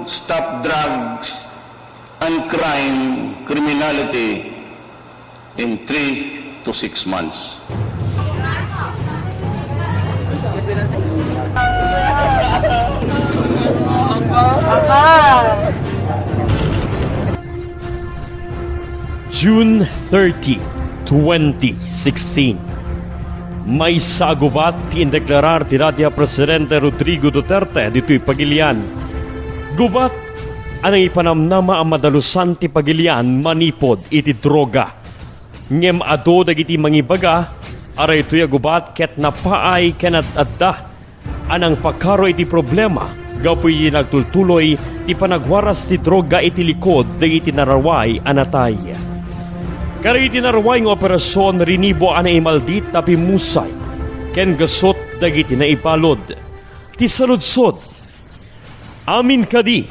would stop drugs and criminality in 3 to 6 months. June 30, 2016. May sagubat indeklarar ti Datia Presidente Rodrigo Duterte dito'y Pagilian. Gubat anang ipanamnama ang madalusan ti Pagilian manipod iti droga. Ngem ado dagiti mangibaga, aray ito'y gubat ket napaay kenat adda. Anang pakaro iti problema, gapoy nagtultuloy ti panagwaras ti droga iti likod dagiti naraway anatay. Kari tinarway ng operasyon rinibo anay maldit tapi musay ken gasot dagiti na ipalod. Ti saludsod. Amin kadi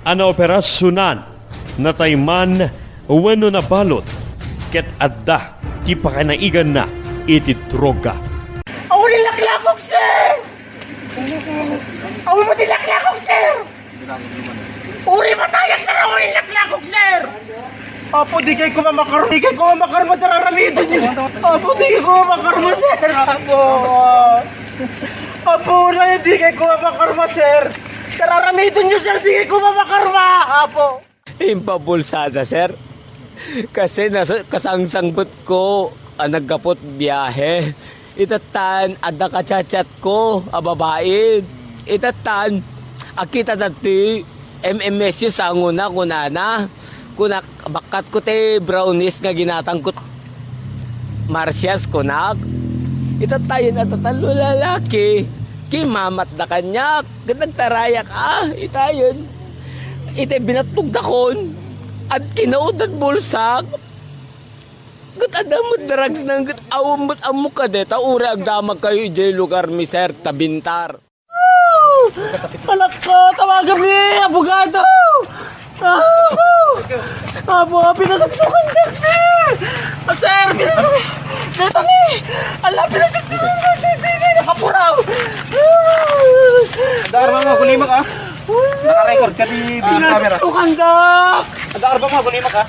ana operasyonan na tayman weno na balod ket adda ti pakanaigan na iti droga. Awali laklakok, sir! Awali mo laklakok, sir! Uri matayag sa awali laklakok, sir! Apo, di kay ko mamakar madararamitan niyo. Apo, di kay ko mamakarma, sir. Apo, na di kay ko mamakarma, sir. Dararamitan niyo, sir, di kay ko mamakarma. Apo. Impabulsada, sir. Kasi kasangsangbot ko ang naggapot biyahe. Itatan, ada kacachat ko, babae. Itatan, akita dati, MMS yung sanguna kunana. Kunak bakat ko te brownies nga ginatangkot Marcias kunak. Itatayin at tatalo lalaki. Kimamat na kanya. Nagtarayak itayon. Ite binatog dakon. At kinaud at bulsak. Gatadamot drugs nang awamot amok ka de. Taura agdamag kayo ijay lugar mi sir tabintar. Anak ko, tawagan ni abogado. Apo, pinasaksukan ka, sir! Sir, pinasaksukan ni! Ala, pinasaksukan ka, sir! Nakapuraw! Adakar ba mga kulimak ha? Naka-record ka di camera. Pinasaksukan ka! Adakar ba mga kulimak ha?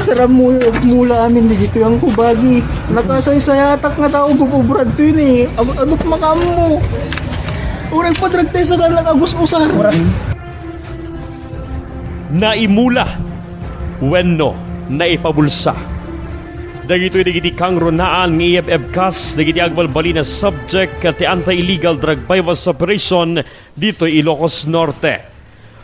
Sarap mula amin dito yung kubagi. Nakasay-sayatak nga tao bububrad to yun eh. Ano kumakamu mo? Urang padrag tayo sa galang agus usar. Naimula wenno naipabulsa. Dagito'y dagiti kang ronaan ng IFFCAS dagiti agbalbali na subject kat anti-illegal drug bypass operation dito'y Ilocos Norte.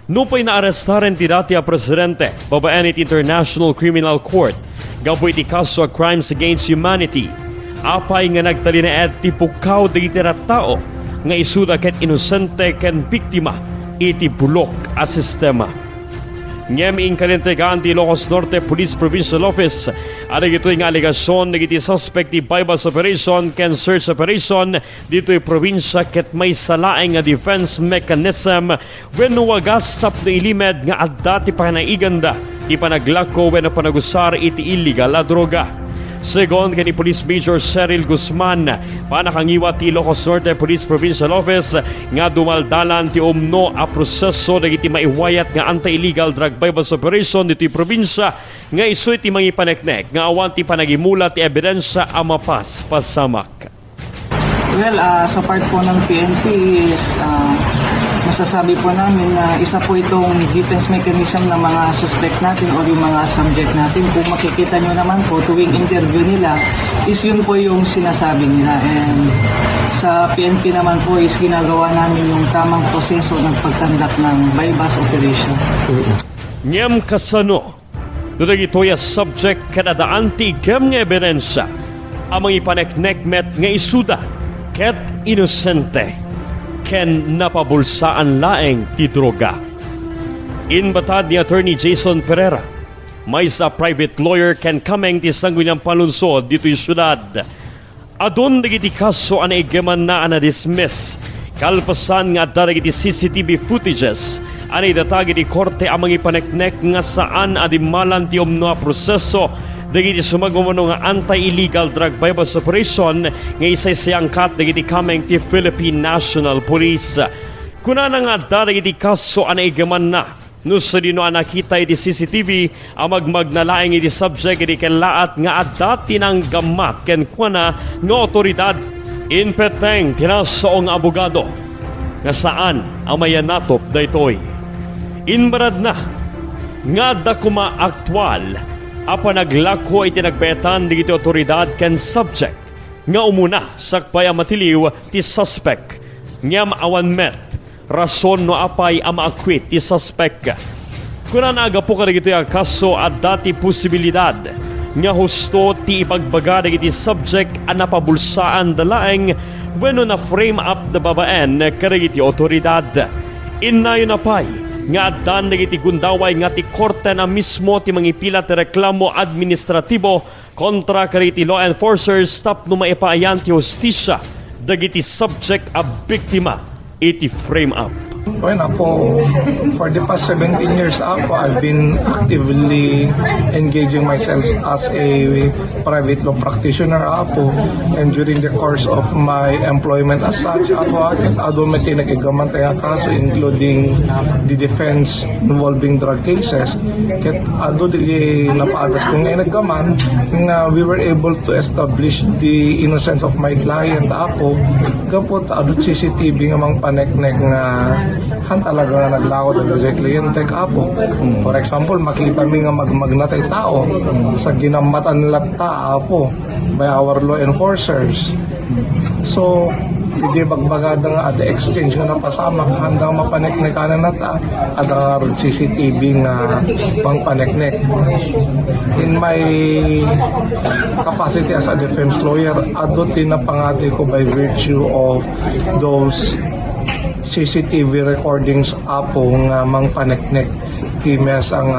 Nupay naarestaren ti Datia Presidente babaen iti International Criminal Court gaboy iti kaso of crimes against humanity. Apay nga nagtali na ti pukaw dagiti tao nga isuda ket inosente ken biktima iti bulok a sistema. Ngem inkalintegaan ti Ilocos Norte Police Provincial Office ada gito'y nga aligasyon nagiti suspect ti bypass operation ken search operation dito'y probinsya ket may salaeng nga defense mechanism wenno wagasap na ilimed nga adda ti pananaiganda ti panaglako wenno panagusar iti illegal a droga. Segon kani Police Major Cyril Guzman, panakangiwa ti Ilocos Norte Police Provincial Office nga dumaldalan ti umno a proseso dagiti maiwayat nga anti-illegal drug bypass operation dito'y probinsya nga isu ti mangipaneknek nga awan ti panagimula ti ebidensya a mapas pasamak. Well, sa part po ng PNP is masasabi po namin na isa po itong defense mechanism ng mga suspect natin o yung mga subject natin. Kung makikita nyo naman po tuwing interview nila is yun po yung sinasabi nila. And sa PNP naman po is ginagawa namin yung tamang proseso ng pagtanggap ng bypass operation. Ngem kasano dagito'y subject kadadaan ti gem nga ebidensya amang ipaneknekmet nga isuda ket inosente ken napabulsaan laeng ti droga. Inbatad ni Attorney Jason Pereira, may sa private lawyer ken kameng ti sangguniang palunsod dito'y syudad. Adon dagiti kaso ana igeman na dismiss kalpasan nga dagiti CCTV footages anay datagi di korte amang ipaneknek nga saan adimalan ti umno a proseso dagiti Sumagmamano nga anti-illegal drug bypass operation nga isay siyangkat dagiti kameng ti Philippine National Police. Kuna na nga dadag iti kaso anaigaman na. No sa dino nakita iti CCTV ang magmagnalaing iti subject iti kenlaat nga dati ng gamat ken kuana nga otoridad. Inpeteng tinasaong abogado nga saan ang mayanatop daytoy. Inbarad na nga da kuma aktwal apa naglako iti nagbetan digiti otoridad ken subject nga umuna sakpay ang matiliw ti suspek ngam awan met rason no apay ang maakwit ti suspek. Kuna naga po kadagito yung kaso at dati posibilidad nga husto ti ipagbaga dagiti subject ang napabulsaan dalaeng wenno na frame up the babaen kadagiti otoridad. Inayo na pay nga adan dagiti gundaway nga ti korte na mismo ti mangipila ti reklamo administratibo kontra kadagiti law enforcers tapno maipaayan ti hustisya dagiti subject a biktima iti frame up. Well, Apo, for the past 17 years, Apo, I've been actively engaging myself as a private law practitioner, Apo. And during the course of my employment as such, Apo, at adumati nag-igaman tayo kaso including the defense involving drug cases. Ket ado di napaadas kong naggaman na we were able to establish the innocence of my client, Apo. Kapot ado CCTV nga mang paneknek nga han talaga na naglako dito sa kliyente Apo. For example, makita mi nga magmagnatay tao sa ginamatan latta Apo by our law enforcers. So, hindi magbagada nga at exchange nga napasama handang mapaneknekanan nata at ang CCTV nga pang paneknek. In my capacity as a defense lawyer, adutin na pangati ko by virtue of those CCTV recordings Apo nga mang paneknek ti mesang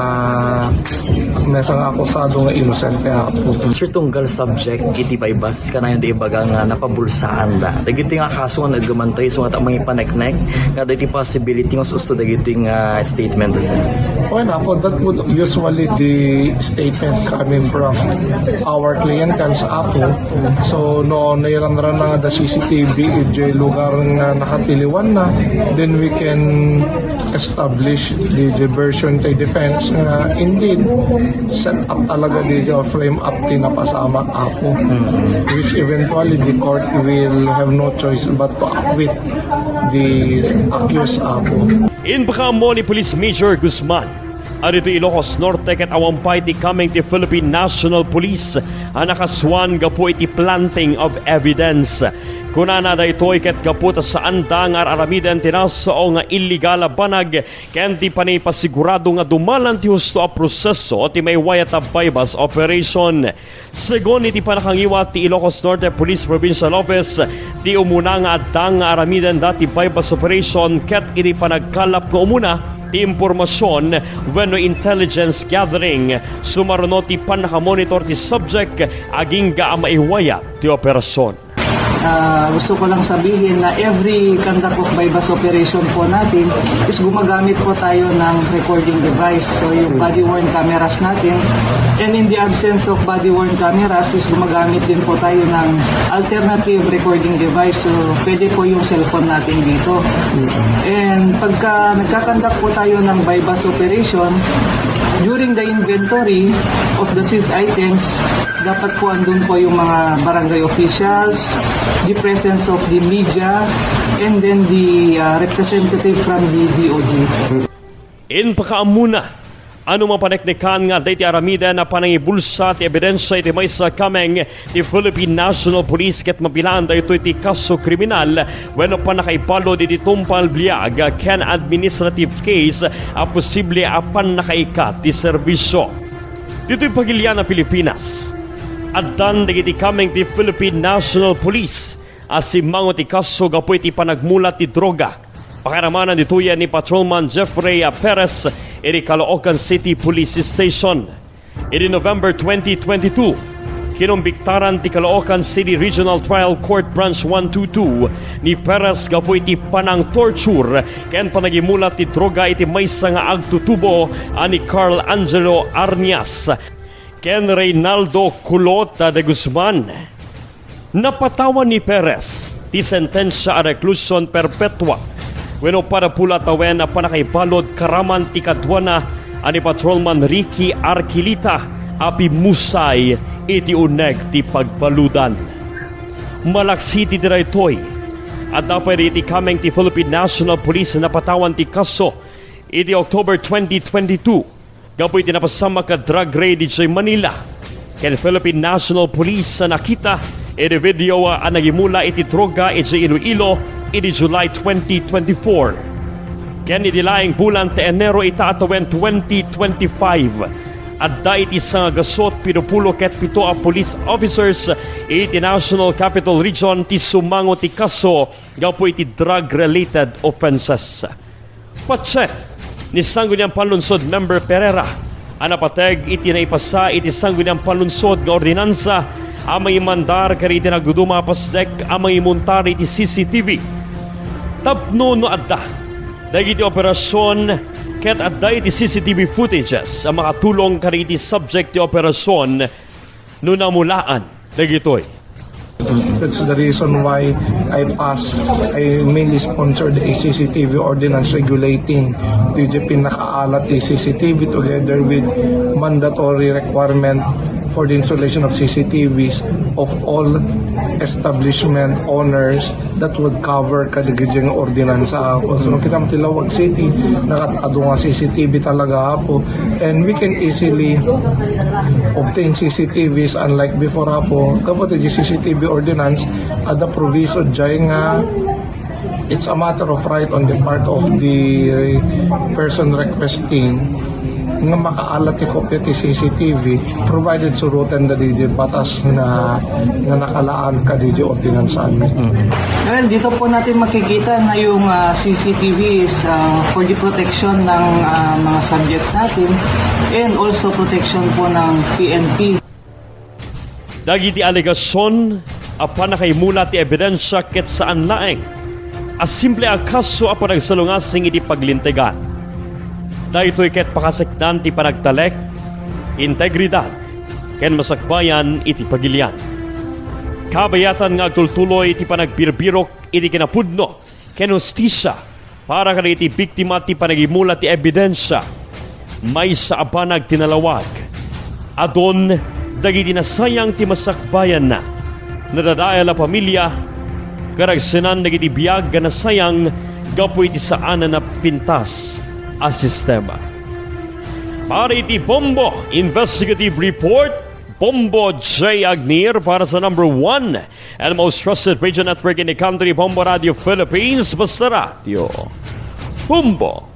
akusado nga innocent kaya Apo. Sir, tunggal subject iti baybas ka na yung ibaga nga napabulsaan da. Dagiti nga kaso nga naggamantay so nga tamang ipaneknek nga dagiti possibility nga susto dagiti nga statement da sir. Well, Apo, that would usually the statement coming from our clientels Apo. So no nairanran na nga the CCTV iti lugar nga nakatiliwan na, then we can establish the version to defense nga indeed set up talaga the frame up tinapasamak Apo, which eventually the court will have no choice but to acquit the accused Apo. In mo ni Police Major Guzman, arito Ilocos Norte ket awampay ti kameng ti Philippine National Police ang nakaswan gapo iti planting of evidence. Kunana daytoy ket kaputa sa andang aramiden tinasao nga illegal banag ken ti panay pasigurado nga dumalan ti husto a proseso ti may wayat a bypass operation. Segon iti panakangiwa ti Ilocos Norte Police Provincial Office, ti umuna nga adang aramiden dati bypass operation ket iti panagkalap nga umuna ti impormasyon wenno intelligence gathering sumaruno ti panakamonitor ti subject aging ga maiwaya ti operasyon. Gusto ko lang sabihin na every conduct of bypass operation po natin is gumagamit po tayo ng recording device. So yung body-worn cameras natin, and in the absence of body-worn cameras is gumagamit din po tayo ng alternative recording device. So pwede po yung cellphone natin dito. And pagka nagkakandak po tayo ng bypass operation, during the inventory of the seized items, dapat po andun po yung mga barangay officials, the presence of the media, and then the representative from the DOJ. In pakaamuna, ano mapaneknekan nga dayti aramida na panangibulsa ti ebidensya iti maysa kameng ti Philippine National Police ket mapilaan daytoy ti kaso kriminal wenno panakaibalo iti tumpal biag ken administrative case a posible a panakaikat ti serbisyo. Dito'y Pagiliana, Pilipinas. Addan dagiti kameng ti Philippine National Police asimango ti kaso gapo iti panagmulat ti droga. Pakiramanan dituya ni Patrolman Jeffrey Perez iti Caloocan City Police Station. Iti November 2022, kinumbiktaran ti Caloocan City Regional Trial Court Branch 122 ni Perez gapo iti panang torture ken panagimulat ti droga iti maysa nga agtutubo ani Carl Angelo Arnias ken Reynaldo Culota de Guzman. Napatawan ni Perez ti sentensya a reclusion perpetua Wenno para pula tawen na panakaibalod karaman ti kadwana ani Patrolman Ricky Arquilita api musay iti uneg ti pagbaludan. Malaksi ti diraytoy at dapat iti kameng ti Philippine National Police na patawan ti kaso iti October 2022 gapoy ti napasama ka drug raid iti Manila ken Philippine National Police na nakita iti video ang nagimula iti droga iti Iloilo iti July 2024 ken iti laing bulan ti Enero itaatawen 2025 at da iti sa gasot pinupulo ket pito a police officers iti National Capital Region ti sumango ti kaso gapo iti drug-related offenses. Patse, ni Sangguniang Panlunsod Member Pereira, anapateg iti naipasa iti Sangguniang Panlunsod nga ordinansa amang imandar kari iti nagduduma pasdek amang imuntar iti CCTV. Tapno no adda, dagiti operasyon ket adda iti CCTV footages ang makatulong kari iti subject ti operasyon no namulaan dagitoy. That's the reason why I mainly sponsored a CCTV ordinance regulating the pinakaalat a CCTV together with mandatory requirement for the installation of CCTVs of all establishment owners that would cover kadagiti nga ordinansa ako. So kita mo Tilawag City, nakatado nga CCTV talaga po, and we can easily obtain CCTVs unlike before po. Kapag the CCTV ordinance, ada proviso dyan nga it's a matter of right on the part of the person requesting nga makaalat ti kopya ti CCTV provided surutan na di batas na nakalaan ka di ordinansan. Well, dito po natin makikita na yung CCTV is for the protection ng mga subject natin and also protection po ng PNP. Dagiti alegasyon apan nakaimula ti ebidensya ket saan laeng as simple a kaso apan nagsalungasing iti paglintegan. Daytoy ket pakasekdan ti panagtalek, integridad, ken masakbayan iti pagilian. Kabayatan nga agtultuloy iti panagbirbirok iti kinapudno, ken hustisya para kada iti biktima ti panagimula ti ebidensya. May sa abanag tinalawag. Adon, dagiti nasayang ti masakbayan na. Nadadaya la pamilya, karagsenan dagiti biyag nga nasayang gapoy iti saan na pintas a sistema. Para iti Bombo Investigative Report, Bombo J. Agnir para sa number 1 and most trusted radio network in the country, Bombo Radio Philippines, basta radio. Bombo.